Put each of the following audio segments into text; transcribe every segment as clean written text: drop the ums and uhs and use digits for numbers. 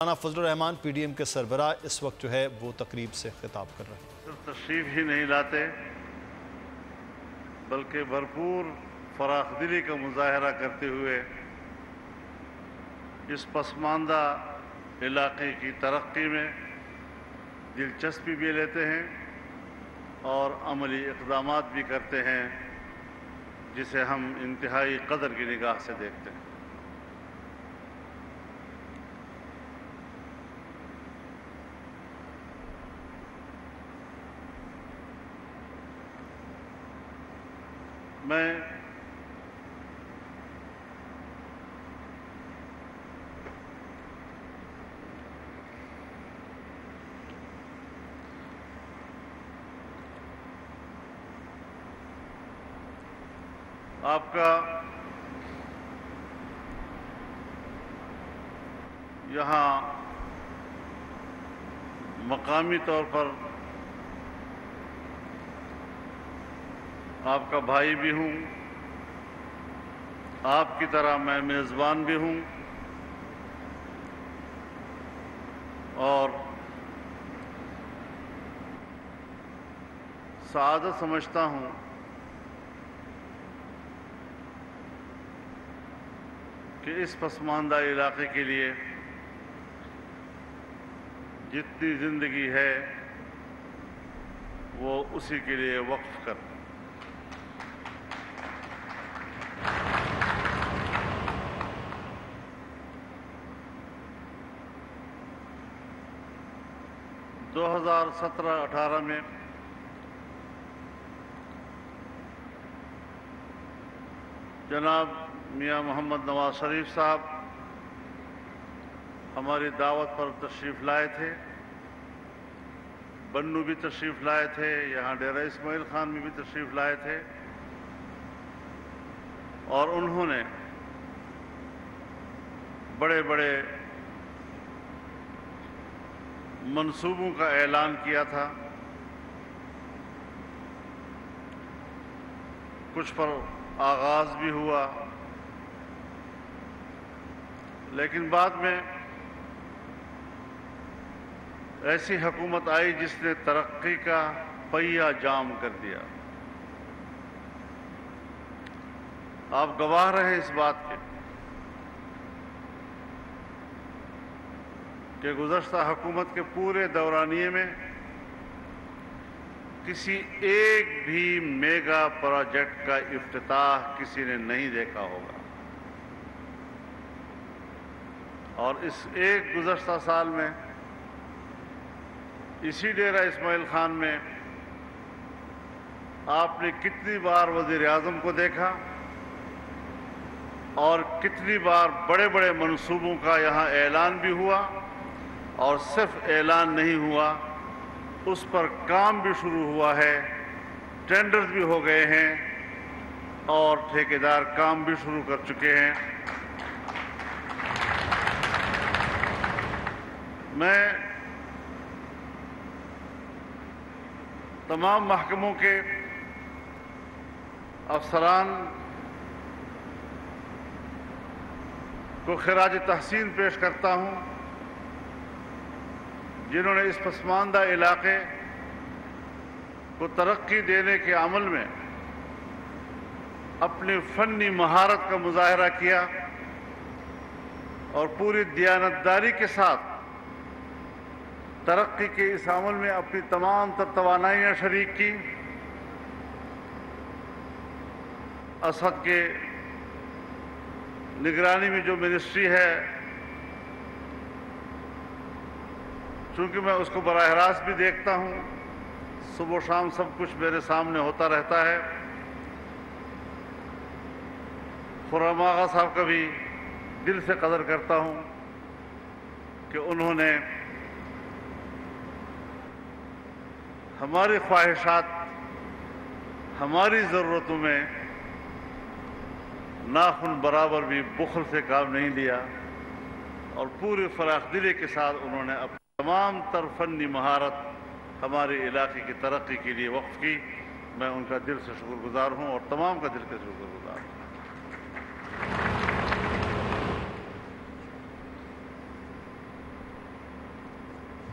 مولانا فضل الرحمان P D M کے سربراہ اس وقت جو ہے وہ تقریب سے خطاب کر رہے ہیں۔ صرف تشریف ہی نہیں لاتے بلکہ بھرپور فراخ دلی کا مظاہرہ کرتے ہوئے اس پسماندہ علاقے کی ترقی میں دلچسپی بھی لیتے ہیں اور عملی اقدامات بھی کرتے ہیں جسے ہم انتہائی قدر کی نگاہ سے دیکھتے ہیں۔ میں آپ کا یہاں مقامی طور پر آپ کا بھائی بھی ہوں، آپ کی طرح میں میزبان بھی ہوں اور سعادت سمجھتا ہوں کہ اس پسماندہ علاقے کے لیے جتنی زندگی ہے وہ اسی کے لیے وقف کر 2017-18 میں جناب میاں محمد نواز شریف صاحب ہماری دعوت پر تشریف لائے تھے، بنو بھی تشریف لائے تھے، یہاں ڈیرہ اسماعیل خان میں بھی تشریف لائے تھے اور انہوں نے بڑے بڑے منصوبوں کا اعلان کیا تھا، کچھ پر آغاز بھی ہوا لیکن بعد میں ایسی حکومت آئی جس نے ترقی کا پہیہ جام کر دیا۔ آپ گواہ رہے اس بات کے کہ گزشتہ حکومت کے پورے دورانیے میں کسی ایک بھی میگا پروجیکٹ کا افتتاح کسی نے نہیں دیکھا ہوگا، اور اس ایک گزشتہ سال میں اسی ڈیرہ اسماعیل خان میں آپ نے کتنی بار وزیر اعظم کو دیکھا اور کتنی بار بڑے بڑے منصوبوں کا یہاں اعلان بھی ہوا، اور صرف اعلان نہیں ہوا، اس پر کام بھی شروع ہوا ہے، ٹینڈرز بھی ہو گئے ہیں اور ٹھیکیدار کام بھی شروع کر چکے ہیں۔ میں تمام محکموں کے افسران کو خراج تحسین پیش کرتا ہوں جنہوں نے اس پسماندہ علاقے کو ترقی دینے کے عمل میں اپنی فنی مہارت کا مظاہرہ کیا اور پوری دیانتداری کے ساتھ ترقی کے اس عمل میں اپنی تمام تر توانائیاں شریک کی۔ اسد کے نگرانی میں جو منسٹری ہے، چونکہ میں اس کو براہ راست بھی دیکھتا ہوں، صبح و شام سب کچھ میرے سامنے ہوتا رہتا ہے، خرم آغا صاحب کا بھی دل سے قدر کرتا ہوں کہ انہوں نے ہماری خواہشات، ہماری ضرورتوں میں ناخن برابر بھی بخل سے کام نہیں لیا اور پوری فراخ دلی کے ساتھ انہوں نے اپنی تمام تر فنی مہارت ہمارے علاقے کی ترقی کے لیے وقف کی۔ میں ان کا دل سے شکر گزار ہوں اور تمام کا دل سے شکر گزار ہوں۔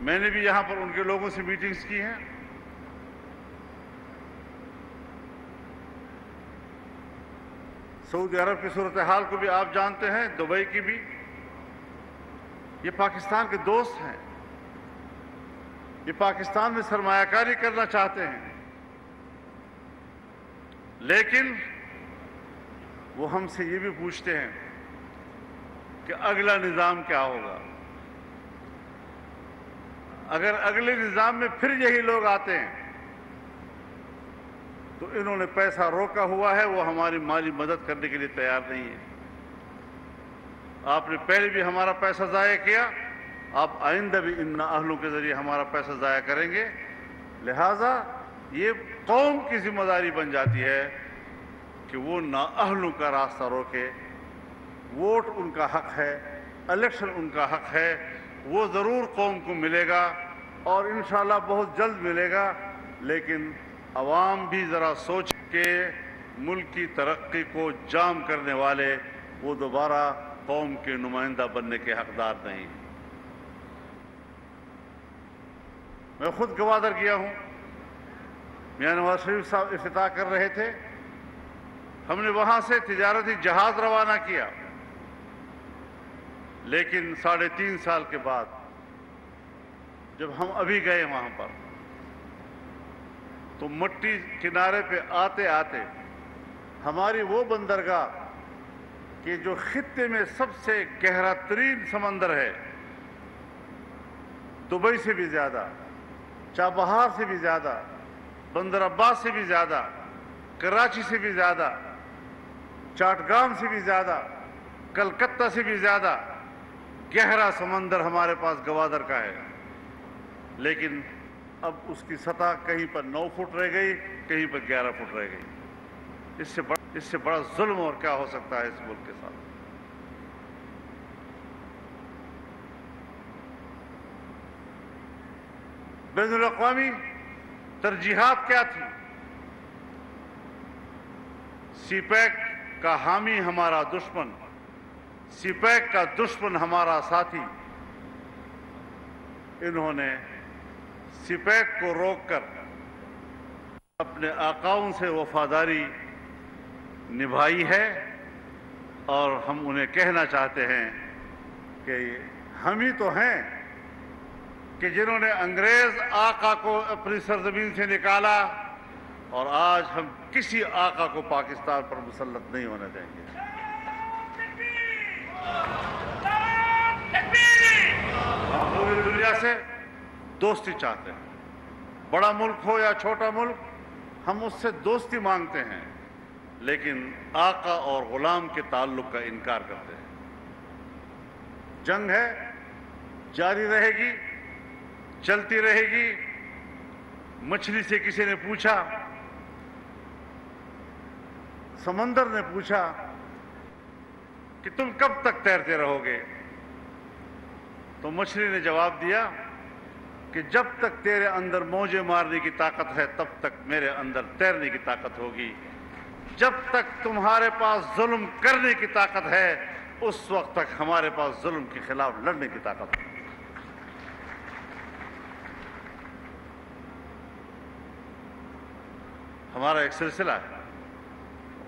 میں نے بھی یہاں پر ان کے لوگوں سے میٹنگز کی ہیں. سعودی عرب کی صورتحال کو بھی آپ جانتے ہیں, دبئی کی بھی. یہ پاکستان کے دوست ہیں, یہ پاکستان میں سرمایہ کاری کرنا چاہتے ہیں, لیکن وہ ہم سے یہ بھی پوچھتے ہیں کہ اگلا نظام کیا ہوگا. اگر اگلے نظام میں پھر یہی لوگ آتے ہیں تو انہوں نے پیسہ روکا ہوا ہے, وہ ہماری مالی مدد کرنے کے لیے تیار نہیں ہے. آپ نے پہلے بھی ہمارا پیسہ ضائع کیا, آپ آئندہ بھی ان نااہلوں کے ذریعے ہمارا پیسہ ضائع کریں گے. لہٰذا یہ قوم کی ذمہ داری بن جاتی ہے کہ وہ نااہلوں کا راستہ روکے. ووٹ ان کا حق ہے, الیکشن ان کا حق ہے, وہ ضرور قوم کو ملے گا اور انشاءاللہ بہت جلد ملے گا. لیکن عوام بھی ذرا سوچ کے ملک کی ترقی کو جام کرنے والے وہ دوبارہ قوم کے نمائندہ بننے کے حقدار نہیں. میں خود گوادر گیا ہوں, میاں نواز شریف صاحب افتتاح کر رہے تھے, ہم نے وہاں سے تجارتی جہاز روانہ کیا. لیکن 3.5 سال کے بعد جب ہم ابھی گئے وہاں پر تو مٹی کنارے پہ آتے آتے ہماری وہ بندرگاہ کہ جو خطے میں سب سے گہرا ترین سمندر ہے, دبئی سے بھی زیادہ, چابہار سے بھی زیادہ, بندر عباس سے بھی زیادہ, کراچی سے بھی زیادہ, چاٹگام سے بھی زیادہ, کلکتہ سے بھی زیادہ گہرا سمندر ہمارے پاس گوادر کا ہے. لیکن اب اس کی سطح کہیں پر 9 فٹ رہ گئی, کہیں پر 11 فٹ رہ گئی. اس سے بڑا ظلم اور کیا ہو سکتا ہے اس ملک کے ساتھ. بین الاقوامی ترجیحات کیا تھی؟ سی پیک کا حامی ہمارا دشمن, سی پیک کا دشمن ہمارا ساتھی. انہوں نے سی پیک کو روک کر اپنے آقاؤں سے وفاداری نبھائی ہے, اور ہم انہیں کہنا چاہتے ہیں کہ ہم ہی تو ہیں کہ جنہوں نے انگریز آقا کو اپنی سرزمین سے نکالا, اور آج ہم کسی آقا کو پاکستان پر مسلط نہیں ہونے دیں گے. ہم پوری دنیا سے دوستی چاہتے ہیں, بڑا ملک ہو یا چھوٹا ملک, ہم اس سے دوستی مانگتے ہیں, لیکن آقا اور غلام کے تعلق کا انکار کرتے ہیں. جنگ ہے, جاری رہے گی, چلتی رہے گی. مچھلی سے کسی نے پوچھا, سمندر نے پوچھا کہ تم کب تک تیرتے رہو گے؟ تو مچھلی نے جواب دیا کہ جب تک تیرے اندر موجیں مارنے کی طاقت ہے تب تک میرے اندر تیرنے کی طاقت ہوگی. جب تک تمہارے پاس ظلم کرنے کی طاقت ہے اس وقت تک ہمارے پاس ظلم کے خلاف لڑنے کی طاقت ہے. ہمارا ایک سلسلہ ہے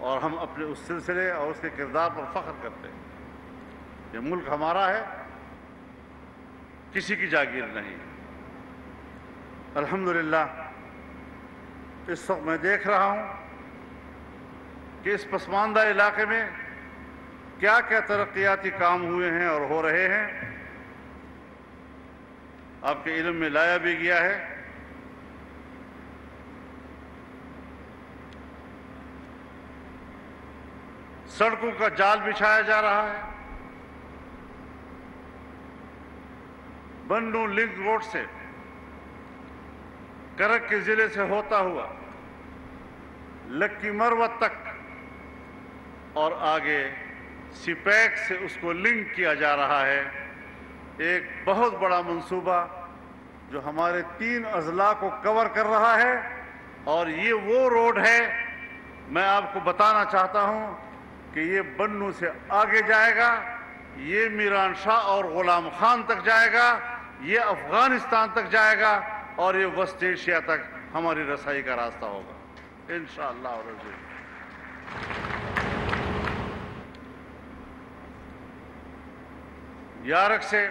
اور ہم اپنے اس سلسلے اور اس کے کردار پر فخر کرتے ہیں. یہ ملک ہمارا ہے, کسی کی جاگیر نہیں. الحمدللہ اس وقت میں دیکھ رہا ہوں کہ اس پسماندہ علاقے میں کیا کیا ترقیاتی کام ہوئے ہیں اور ہو رہے ہیں. آپ کے علم میں لایا بھی گیا ہے. سڑکوں کا جال بچھایا جا رہا ہے. بنو لنک روڈ سے کرک کے ضلع سے ہوتا ہوا لکی مروت تک اور آگے سی پیک سے اس کو لنک کیا جا رہا ہے. ایک بہت بڑا منصوبہ جو ہمارے 3 اضلاع کو کور کر رہا ہے, اور یہ وہ روڈ ہے. میں آپ کو بتانا چاہتا ہوں کہ یہ بنو سے آگے جائے گا, یہ میران شاہ اور غلام خان تک جائے گا, یہ افغانستان تک جائے گا اور یہ وسط ایشیا تک ہماری رسائی کا راستہ ہوگا انشاءاللہ العزیز۔ یارک سے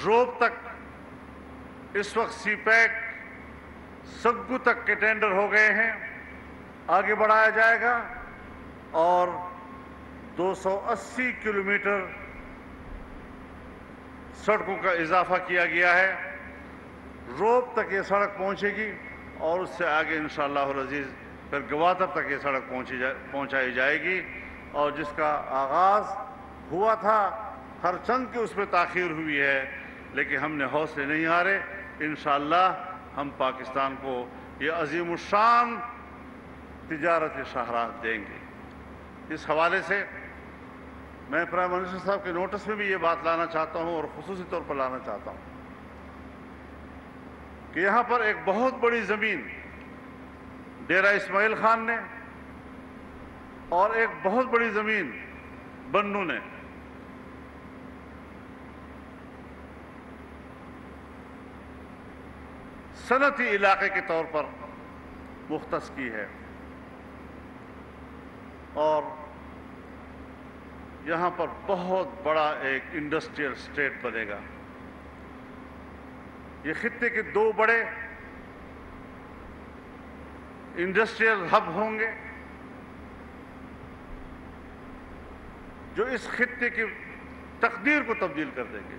روب تک اس وقت سی پیک سگو تک کے ٹینڈر ہو گئے ہیں، آگے بڑھایا جائے گا اور 280 کلومیٹر سڑکوں کا اضافہ کیا گیا ہے۔ روب تک یہ سڑک پہنچے گی اور اس سے آگے انشاءاللہ العزیز پھر گوادر تک یہ سڑک پہنچائی جائے گی، اور جس کا آغاز ہوا تھا ہر چند کی اس میں تاخیر ہوئی ہے، لیکن ہم نے حوصلے نہیں ہارے۔ انشاءاللہ ہم پاکستان کو یہ عظیم الشان تجارت شاہراہ دیں گے۔ اس حوالے سے میں پرائم منسٹر صاحب کے نوٹس میں بھی یہ بات لانا چاہتا ہوں اور خصوصی طور پر لانا چاہتا ہوں کہ یہاں پر ایک بہت بڑی زمین ڈیرہ اسماعیل خان نے اور ایک بہت بڑی زمین بنو نے صنعتی علاقے کے طور پر مختص کی ہے، اور یہاں پر بہت بڑا ایک انڈسٹریل اسٹیٹ بنے گا۔ یہ خطے کے 2 بڑے انڈسٹریل ہب ہوں گے جو اس خطے کی تقدیر کو تبدیل کر دیں گے،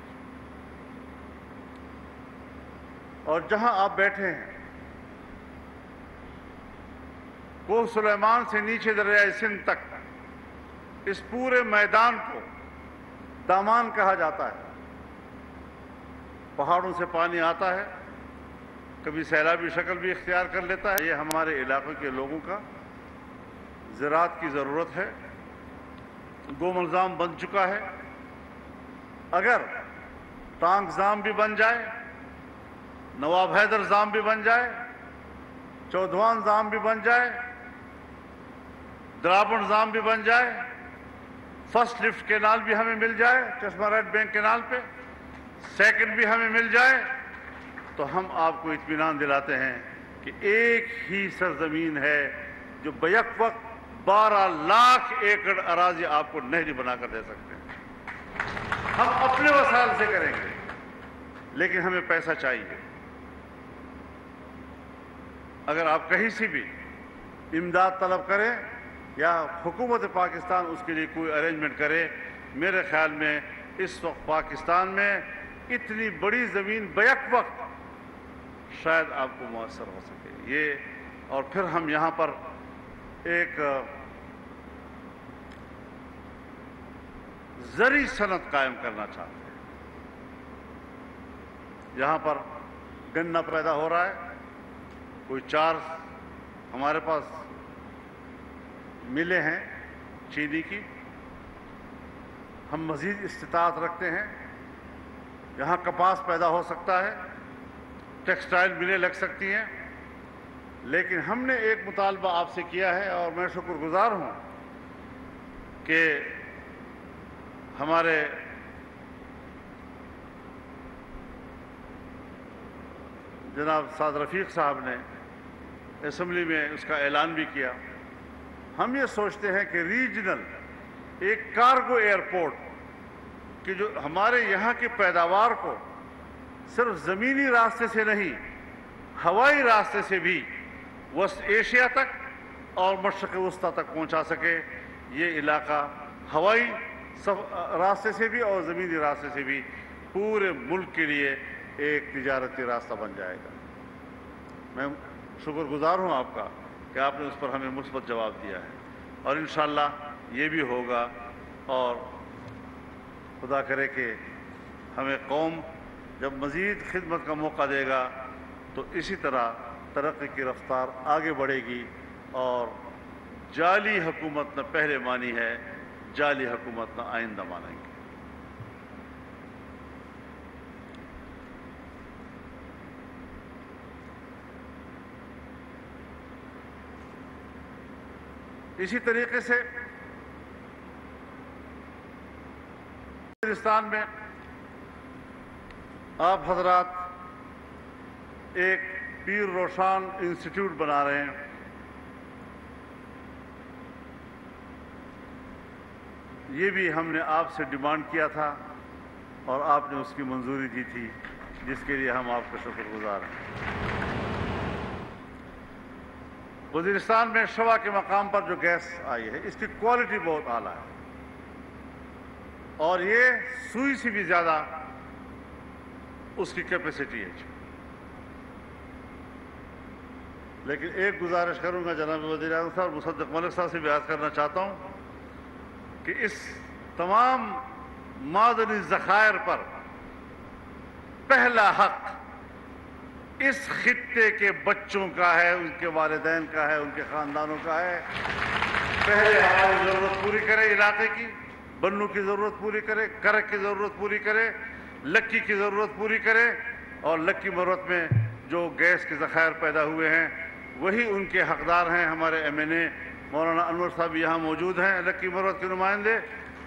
اور جہاں آپ بیٹھے ہیں کوہ سلیمان سے نیچے دریائے سندھ تک اس پورے میدان کو دامان کہا جاتا ہے۔ پہاڑوں سے پانی آتا ہے، کبھی سیلابی شکل بھی اختیار کر لیتا ہے۔ یہ ہمارے علاقے کے لوگوں کا زراعت کی ضرورت ہے۔ گومل ضام بن چکا ہے، اگر ٹانک ضام بھی بن جائے، نواب حیدر ضام بھی بن جائے، چودھوان ضام بھی بن جائے، درابن ضام بھی بن جائے، فرسٹ لفٹ کینال بھی ہمیں مل جائے چشمہ ریڈ بینک کینال پہ، سیکنڈ بھی ہمیں مل جائے، تو ہم آپ کو اطمینان دلاتے ہیں کہ ایک ہی سرزمین ہے جو بیک وقت 12 لاکھ ایکڑ اراضی آپ کو نہری بنا کر دے سکتے ہیں۔ ہم اپنے وسائل سے کریں گے، لیکن ہمیں پیسہ چاہیے۔ اگر آپ کہیں سے بھی امداد طلب کریں یا حکومت پاکستان اس کے لیے کوئی ارینجمنٹ کرے، میرے خیال میں اس وقت پاکستان میں اتنی بڑی زمین بیک وقت شاید آپ کو میسر ہو سکے۔ یہ اور پھر ہم یہاں پر ایک زرعی صنعت قائم کرنا چاہتے ہیں۔ یہاں پر گنا پیدا ہو رہا ہے، کوئی 4 ہمارے پاس ملیں ہیں چینی کی، ہم مزید استطاعت رکھتے ہیں۔ یہاں کپاس پیدا ہو سکتا ہے، ٹیکسٹائل ملیں لگ سکتی ہیں، لیکن ہم نے ایک مطالبہ آپ سے کیا ہے اور میں شکر گزار ہوں کہ ہمارے جناب سعد رفیق صاحب نے اسمبلی میں اس کا اعلان بھی کیا۔ ہم یہ سوچتے ہیں کہ ریجنل ایک کارگو ایئرپورٹ کہ جو ہمارے یہاں کی پیداوار کو صرف زمینی راستے سے نہیں، ہوائی راستے سے بھی وسط ایشیا تک اور مشرق وسطیٰ تک پہنچا سکے۔ یہ علاقہ ہوائی راستے سے بھی اور زمینی راستے سے بھی پورے ملک کے لیے ایک تجارتی راستہ بن جائے گا۔ میں شکر گزار ہوں آپ کا کہ آپ نے اس پر ہمیں مثبت جواب دیا ہے، اور انشاءاللہ یہ بھی ہوگا، اور خدا کرے کہ ہمیں قوم جب مزید خدمت کا موقع دے گا تو اسی طرح ترقی کی رفتار آگے بڑھے گی، اور جعلی حکومت نہ پہلے مانی ہے، جعلی حکومت نہ آئندہ مانیں گے۔ اسی طریقے سے ہندوستان میں آپ حضرات ایک پیر روشان انسٹیٹیوٹ بنا رہے ہیں. یہ بھی ہم نے آپ سے ڈیمانڈ کیا تھا اور آپ نے اس کی منظوری دی تھی، جس کے لیے ہم آپ کا شکر گزار ہیں. وزیرستان میں شوا کے مقام پر جو گیس آئی ہے اس کی کوالٹی بہت اعلیٰ ہے اور یہ سوئی سے بھی زیادہ اس کی کیپیسٹی ہے. لیکن ایک گزارش کروں گا جناب وزیر اعظم صاحب، مصدق ملک صاحب سے بھی عرض کرنا چاہتا ہوں کہ اس تمام معدنی ذخائر پر پہلا حق اس خطے کے بچوں کا ہے، ان کے والدین کا ہے، ان کے خاندانوں کا ہے. پہلے ہماری ضرورت پوری کرے، علاقے کی بنو کی ضرورت پوری کرے، کرک کی ضرورت پوری کرے، لکی کی ضرورت پوری کرے، اور لکی مروت میں جو گیس کے ذخائر پیدا ہوئے ہیں وہی ان کے حقدار ہیں. ہمارے MNA مولانا انور صاحب یہاں موجود ہیں، لکی مروت کے نمائندے.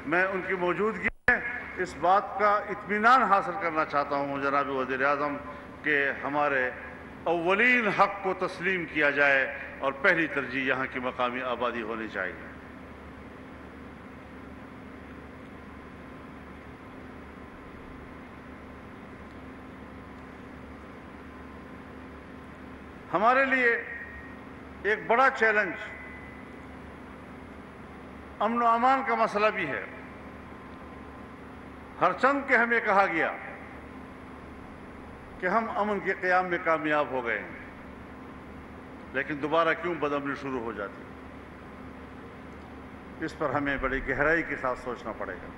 میں ان کی موجودگی میں اس بات کا اطمینان حاصل کرنا چاہتا ہوں جناب وزیر اعظم کہ ہمارے اولین حق کو تسلیم کیا جائے اور پہلی ترجیح یہاں کی مقامی آبادی ہونی چاہیے. ہمارے لیے ایک بڑا چیلنج امن و امان کا مسئلہ بھی ہے. ہر چند کہ ہمیں کہا گیا کہ ہم امن کے قیام میں کامیاب ہو گئے ہیں، لیکن دوبارہ کیوں بدامنی شروع ہو جاتی؟ اس پر ہمیں بڑی گہرائی کے ساتھ سوچنا پڑے گا.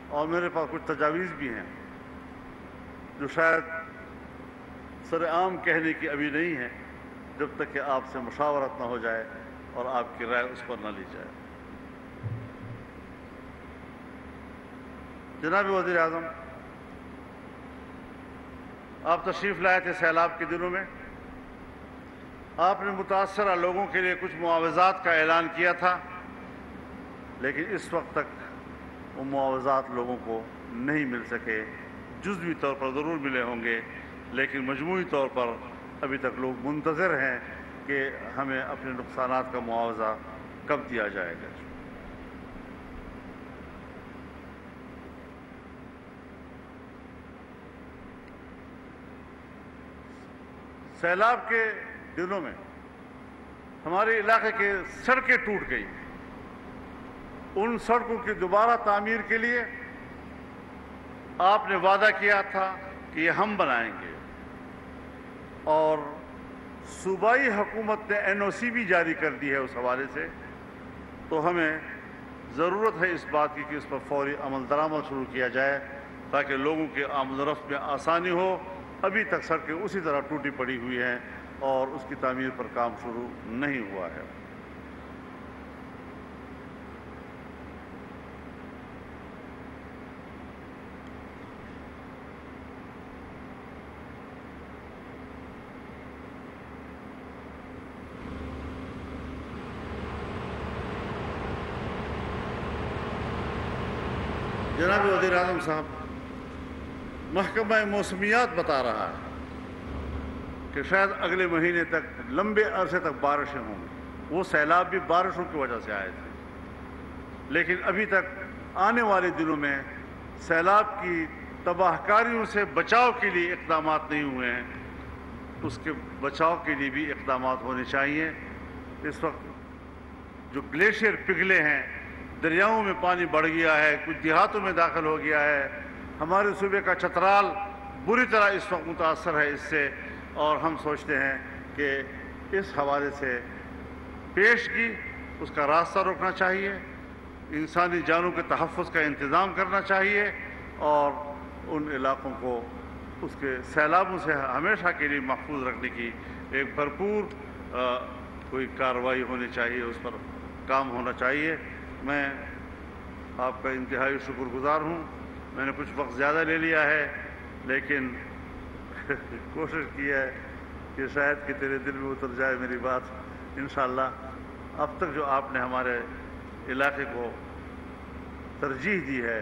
اور میرے پاس کچھ تجاویز بھی ہیں جو شاید سر عام کہنے کی ابھی نہیں ہے، جب تک کہ آپ سے مشاورت نہ ہو جائے اور آپ کی رائے اس پر نہ لی جائے. جناب وزیر اعظم، آپ تشریف لائے تھے سیلاب کے دنوں میں. آپ نے متاثرہ لوگوں کے لیے کچھ معاوضات کا اعلان کیا تھا، لیکن اس وقت تک وہ معاوضات لوگوں کو نہیں مل سکے. جزوی طور پر ضرور ملے ہوں گے، لیکن مجموعی طور پر ابھی تک لوگ منتظر ہیں کہ ہمیں اپنے نقصانات کا معاوضہ کب دیا جائے گا. سیلاب کے دنوں میں ہمارے علاقے کے سڑکیں ٹوٹ گئی. ان سڑکوں کی دوبارہ تعمیر کے لیے آپ نے وعدہ کیا تھا کہ یہ ہم بنائیں گے، اور صوبائی حکومت نے NOC بھی جاری کر دی ہے اس حوالے سے. تو ہمیں ضرورت ہے اس بات کی کہ اس پر فوری عمل درآمد شروع کیا جائے تاکہ لوگوں کے آمد و رفت میں آسانی ہو. ابھی تک سڑکیں اسی طرح ٹوٹی پڑی ہوئی ہیں اور اس کی تعمیر پر کام شروع نہیں ہوا ہے. جناب وزیر اعظم صاحب، محکمہ موسمیات بتا رہا ہے کہ شاید اگلے مہینے تک لمبے عرصے تک بارشیں ہوں گی. وہ سیلاب بھی بارشوں کی وجہ سے آئے تھے، لیکن ابھی تک آنے والے دنوں میں سیلاب کی تباہ کاریوں سے بچاؤ کے لیے اقدامات نہیں ہوئے ہیں. اس کے بچاؤ کے لیے بھی اقدامات ہونے چاہیے. اس وقت جو گلیشیئر پگھلے ہیں، دریاؤں میں پانی بڑھ گیا ہے، کچھ دیہاتوں میں داخل ہو گیا ہے. ہمارے صوبے کا چترال بری طرح اس وقت متاثر ہے اس سے، اور ہم سوچتے ہیں کہ اس حوالے سے پیشگی اس کا راستہ روکنا چاہیے، انسانی جانوں کے تحفظ کا انتظام کرنا چاہیے، اور ان علاقوں کو اس کے سیلابوں سے ہمیشہ کے لیے محفوظ رکھنے کی ایک بھرپور کوئی کارروائی ہونی چاہیے، اس پر کام ہونا چاہیے. میں آپ کا انتہائی شکر گزار ہوں. میں نے کچھ وقت زیادہ لے لیا ہے، لیکن کوشش کی ہے کہ شاید کہ تیرے دل میں اتر جائے میری بات. انشاءاللہ اب تک جو آپ نے ہمارے علاقے کو ترجیح دی ہے